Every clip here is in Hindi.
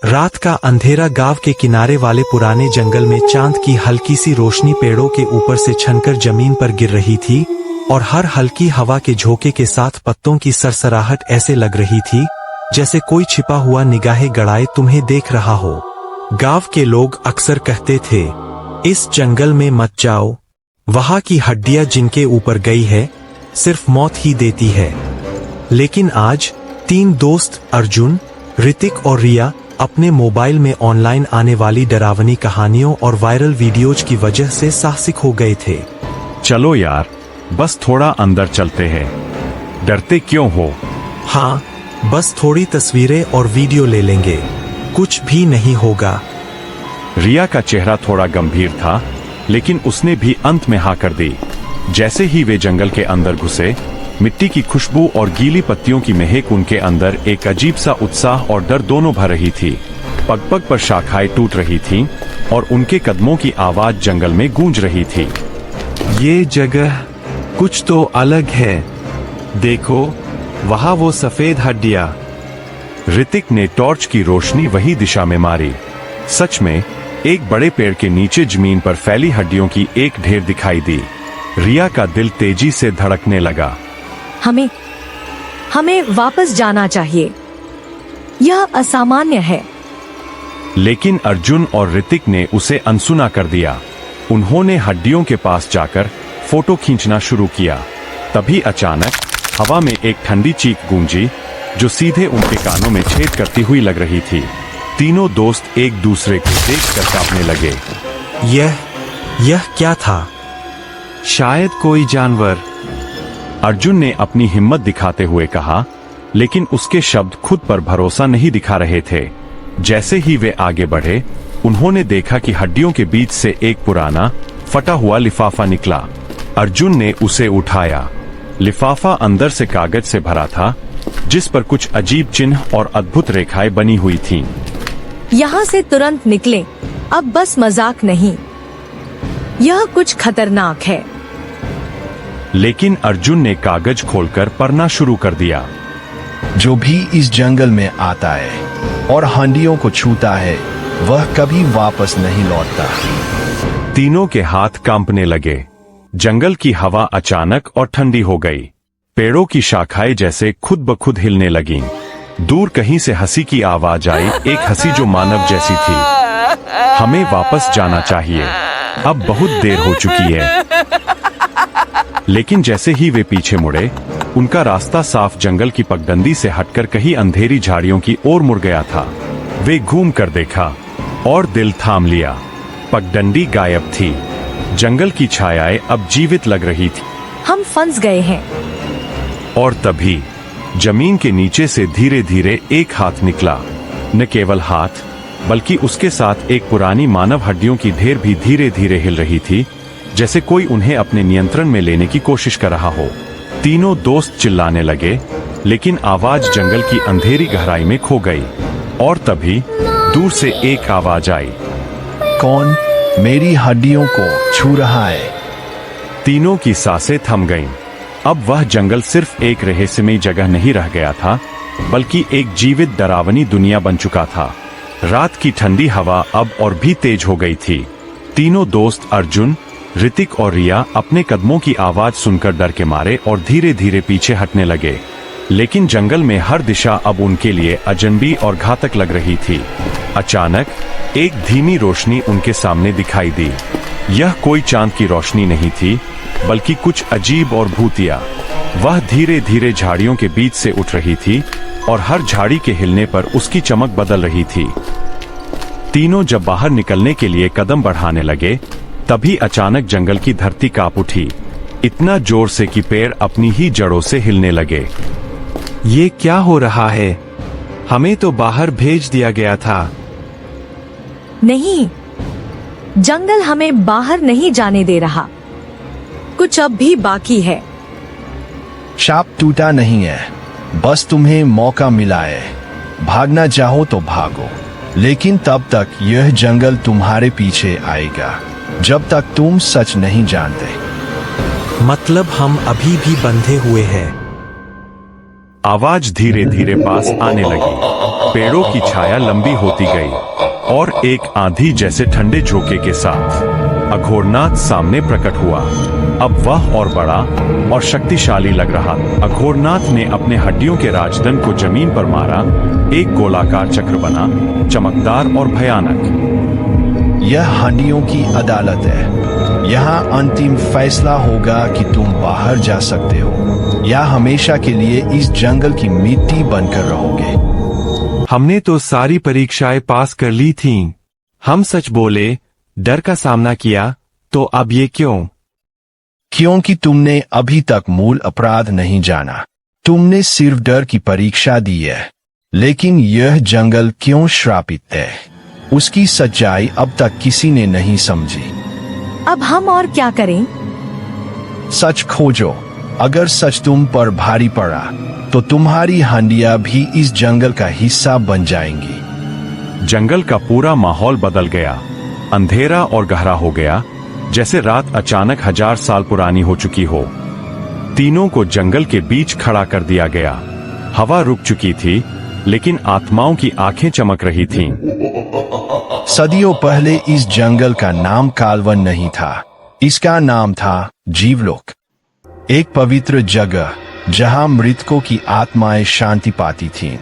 रात का अंधेरा गांव के किनारे वाले पुराने जंगल में चांद की हल्की सी रोशनी पेड़ों के ऊपर से छनकर जमीन पर गिर रही थी और हर हल्की हवा के झोंके के साथ पत्तों की सरसराहट ऐसे लग रही थी जैसे कोई छिपा हुआ निगाहें गड़ाए तुम्हें देख रहा हो। गांव के लोग अक्सर कहते थे, इस जंगल में मत जाओ, वहां की हड्डियां जिनके ऊपर गई है सिर्फ मौत ही देती है। लेकिन आज 3 दोस्त अर्जुन, ऋतिक और रिया अपने मोबाइल में ऑनलाइन आने वाली डरावनी कहानियों और वायरल वीडियोज की वजह से साहसिक हो गए थे। चलो यार, बस थोड़ा अंदर चलते हैं, डरते क्यों हो? हाँ, बस थोड़ी तस्वीरें और वीडियो ले लेंगे, कुछ भी नहीं होगा। रिया का चेहरा थोड़ा गंभीर था, लेकिन उसने भी अंत में हाँ कर दी। जैसे ही वे जंगल के अंदर घुसे, मिट्टी की खुशबू और गीली पत्तियों की महक उनके अंदर एक अजीब सा उत्साह और डर दोनों भर रही थी। पग पग पर शाखाएं टूट रही थीं और उनके कदमों की आवाज जंगल में गूंज रही थी। ये जगह कुछ तो अलग है, देखो वहां वो सफेद हड्डियां। ऋतिक ने टॉर्च की रोशनी वही दिशा में मारी। सच में एक बड़े पेड़ के नीचे जमीन पर फैली हड्डियों की एक ढेर दिखाई दी। रिया का दिल तेजी से धड़कने लगा। हमें वापस जाना चाहिए, यह असामान्य है। लेकिन अर्जुन और ऋतिक ने उसे अनसुना कर दिया। उन्होंने हड्डियों के पास जाकर फोटो खींचना शुरू किया। तभी अचानक हवा में एक ठंडी चीख गूंजी जो सीधे उनके कानों में छेद करती हुई लग रही थी। तीनों दोस्त एक दूसरे को देखकर कांपने लगे। यह क्या था? शायद कोई जानवर, अर्जुन ने अपनी हिम्मत दिखाते हुए कहा, लेकिन उसके शब्द खुद पर भरोसा नहीं दिखा रहे थे। जैसे ही वे आगे बढ़े, उन्होंने देखा कि हड्डियों के बीच से एक पुराना फटा हुआ लिफाफा निकला। अर्जुन ने उसे उठाया। लिफाफा अंदर से कागज से भरा था, जिस पर कुछ अजीब चिन्ह और अद्भुत रेखाएं बनी हुई थीं। यहाँ से तुरंत निकलें, अब बस मजाक नहीं, यह कुछ खतरनाक है। लेकिन अर्जुन ने कागज खोलकर पढ़ना शुरू कर दिया। जो भी इस जंगल में आता है और हड्डियों को छूता है, वह कभी वापस नहीं लौटता। तीनों के हाथ कांपने लगे। जंगल की हवा अचानक और ठंडी हो गई। पेड़ों की शाखाएं जैसे खुद ब खुद हिलने लगीं। दूर कहीं से हंसी की आवाज आई, एक हंसी जो मानव जैसी थी। हमें वापस जाना चाहिए, अब बहुत देर हो चुकी है। लेकिन जैसे ही वे पीछे मुड़े, उनका रास्ता साफ जंगल की पगडंडी से हटकर कहीं अंधेरी झाड़ियों की ओर मुड़ गया था। वे घूम कर देखा और दिल थाम लिया। पगडंडी गायब थी। जंगल की छायाएं अब जीवित लग रही थी। हम फंस गए हैं। और तभी जमीन के नीचे से धीरे धीरे एक हाथ निकला। न केवल हाथ, बल्कि उसके साथ एक पुरानी मानव हड्डियों की ढेर भी धीरे धीरे हिल रही थी, जैसे कोई उन्हें अपने नियंत्रण में लेने की कोशिश कर रहा हो। तीनों दोस्त चिल्लाने लगे, लेकिन आवाज जंगल की अंधेरी गहराई में खो गई। और तभी दूर से एक आवाज आई, कौन मेरी हड्डियों को छू रहा है? तीनों की सांसें थम गईं। अब वह जंगल सिर्फ एक रहस्यमयी जगह नहीं रह गया था, बल्कि एक जीवित डरावनी दुनिया बन चुका था। रात की ठंडी हवा अब और भी तेज हो गई थी। तीनों दोस्त अर्जुन, ऋतिक और रिया अपने कदमों की आवाज सुनकर डर के मारे और धीरे धीरे पीछे हटने लगे। लेकिन जंगल में हर दिशा अब उनके लिए अजनबी और घातक लग रही थी। अचानक एक धीमी रोशनी उनके सामने दिखाई दी। यह कोई चांद की रोशनी नहीं थी, बल्कि कुछ अजीब और भूतिया। वह धीरे धीरे झाड़ियों के बीच से उठ रही थी और हर झाड़ी के हिलने पर उसकी चमक बदल रही थी। तीनों जब बाहर निकलने के लिए कदम बढ़ाने लगे, तभी अचानक जंगल की धरती कांप उठी, इतना जोर से कि पेड़ अपनी ही जड़ों से हिलने लगे। ये क्या हो रहा है? हमें तो बाहर भेज दिया गया था। नहीं, जंगल हमें बाहर नहीं जाने दे रहा, कुछ अब भी बाकी है। शाप टूटा नहीं है, बस तुम्हें मौका मिला है। भागना चाहो तो भागो, लेकिन तब तक यह जंगल तुम्हारे पीछे आएगा, जब तक तुम सच नहीं जानते। मतलब हम अभी भी बंधे हुए हैं। आवाज धीरे धीरे पास आने लगी। पेड़ों की छाया लंबी होती गई और एक आंधी जैसे ठंडे झोंके के साथ अघोरनाथ सामने प्रकट हुआ। अब वह और बड़ा और शक्तिशाली लग रहा। अघोरनाथ ने अपने हड्डियों के राजदंड को जमीन पर मारा। एक गोलाकार चक्र बना, चमकदार और भयानक। यह हड्डियों की अदालत है। यहाँ अंतिम फैसला होगा कि तुम बाहर जा सकते हो या हमेशा के लिए इस जंगल की मिट्टी बनकर रहोगे। हमने तो सारी परीक्षाएं पास कर ली थीं। हम सच बोले, डर का सामना किया, तो अब ये क्यों? क्योंकि तुमने अभी तक मूल अपराध नहीं जाना। तुमने सिर्फ डर की परीक्षा दी है। लेकिन यह जंगल क्यों श्रापित है, उसकी सच्चाई अब तक किसी ने नहीं समझी। अब हम और क्या करें? सच खोजो। अगर सच तुम पर भारी पड़ा तो तुम्हारी हंडियां भी इस जंगल का हिस्सा बन जाएंगी। जंगल का पूरा माहौल बदल गया। अंधेरा और गहरा हो गया, जैसे रात अचानक 1000 साल पुरानी हो चुकी हो। तीनों को जंगल के बीच खड़ा कर दिया गया। हवा रुक चुकी थी, लेकिन आत्माओं की आंखें चमक रही थीं। सदियों पहले इस जंगल का नाम कालवन नहीं था। इसका नाम था जीवलोक। एक पवित्र जगह जहां मृतकों की आत्माएं शांति पाती थीं।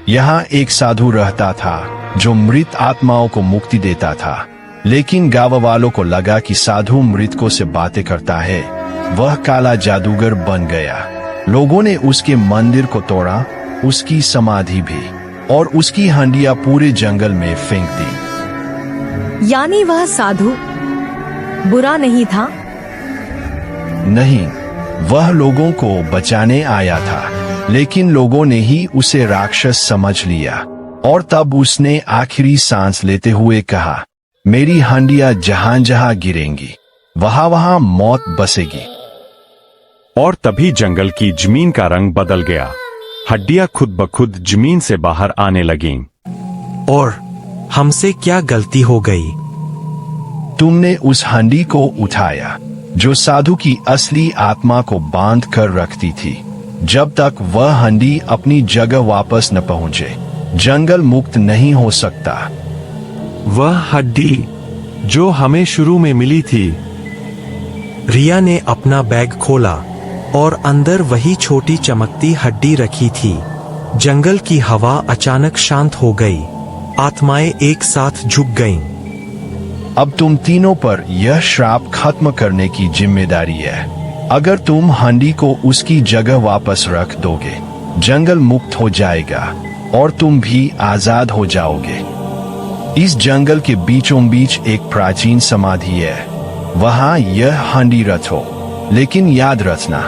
यहाँ एक साधु रहता था जो मृत आत्माओं को मुक्ति देता था। लेकिन गांव वालों को लगा कि साधु मृतकों से बातें करता है। वह काला जादूगर बन गया। लोगों ने उसके मंदिर को तोड़ा, उसकी समाधि भी, और उसकी हंडियां पूरे जंगल में फेंक दी। यानी वह साधु बुरा नहीं था? नहीं, वह लोगों को बचाने आया था, लेकिन लोगों ने ही उसे राक्षस समझ लिया। और तब उसने आखिरी सांस लेते हुए कहा, मेरी हंडियां जहां जहां गिरेंगी, वहां वहां मौत बसेगी। और तभी जंगल की जमीन का रंग बदल गया। हड्डियां खुद ब खुद जमीन से बाहर आने लगीं। और हमसे क्या गलती हो गई? तुमने उस हंडी को उठाया जो साधु की असली आत्मा को बांध कर रखती थी। जब तक वह हंडी अपनी जगह वापस न पहुंचे, जंगल मुक्त नहीं हो सकता। वह हड्डी जो हमें शुरू में मिली थी। रिया ने अपना बैग खोला और अंदर वही छोटी चमकती हड्डी रखी थी। जंगल की हवा अचानक शांत हो गई। आत्माएं एक साथ झुक गईं। अब तुम तीनों पर यह श्राप खत्म करने की जिम्मेदारी है। अगर तुम हंडी को उसकी जगह वापस रख दोगे, जंगल मुक्त हो जाएगा और तुम भी आजाद हो जाओगे। इस जंगल के बीचों बीच एक प्राचीन समाधि है। वहां यह हंडी रखो, लेकिन याद रखना,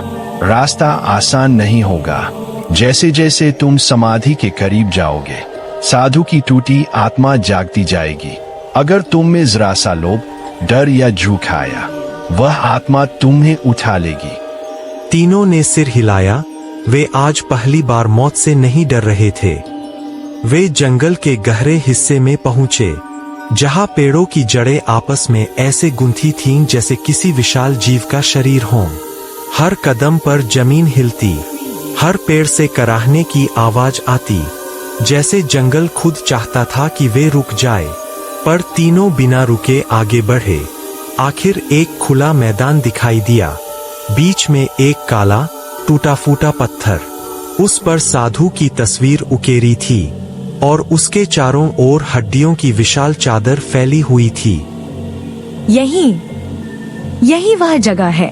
रास्ता आसान नहीं होगा। जैसे जैसे तुम समाधि के करीब जाओगे, साधु की टूटी आत्मा जागती जाएगी। अगर तुम में जरा सा लोभ, डर या झूठ आया, वह आत्मा तुम्हें उठा लेगी। तीनों ने सिर हिलाया। वे आज पहली बार मौत से नहीं डर रहे थे। वे जंगल के गहरे हिस्से में पहुंचे, जहां पेड़ों की जड़ें आपस में ऐसे गुंथी थीं जैसे किसी विशाल जीव का शरीर हो। हर कदम पर जमीन हिलती, हर पेड़ से कराहने की आवाज आती, जैसे जंगल खुद चाहता था कि वे रुक जाए। पर तीनों बिना रुके आगे बढ़े। आखिर एक खुला मैदान दिखाई दिया। बीच में एक काला टूटा फूटा पत्थर, उस पर साधु की तस्वीर उकेरी थी और उसके चारों ओर हड्डियों की विशाल चादर फैली हुई थी। यही वह जगह है।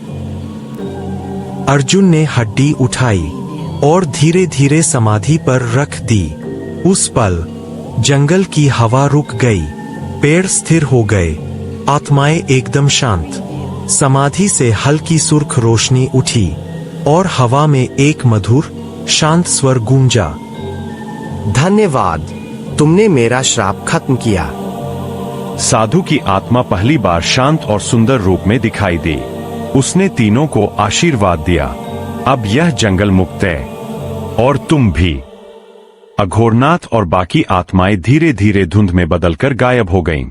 अर्जुन ने हड्डी उठाई और धीरे धीरे समाधि पर रख दी। उस पल जंगल की हवा रुक गई, पेड़ स्थिर हो गए, आत्माएं एकदम शांत। समाधि से हल्की सुर्ख रोशनी उठी और हवा में एक मधुर शांत स्वर गूंजा। धन्यवाद, तुमने मेरा श्राप खत्म किया। साधु की आत्मा पहली बार शांत और सुंदर रूप में दिखाई दी। उसने तीनों को आशीर्वाद दिया। अब यह जंगल मुक्त है और तुम भी। अघोरनाथ और बाकी आत्माएं धीरे धीरे धुंध में बदलकर गायब हो गईं।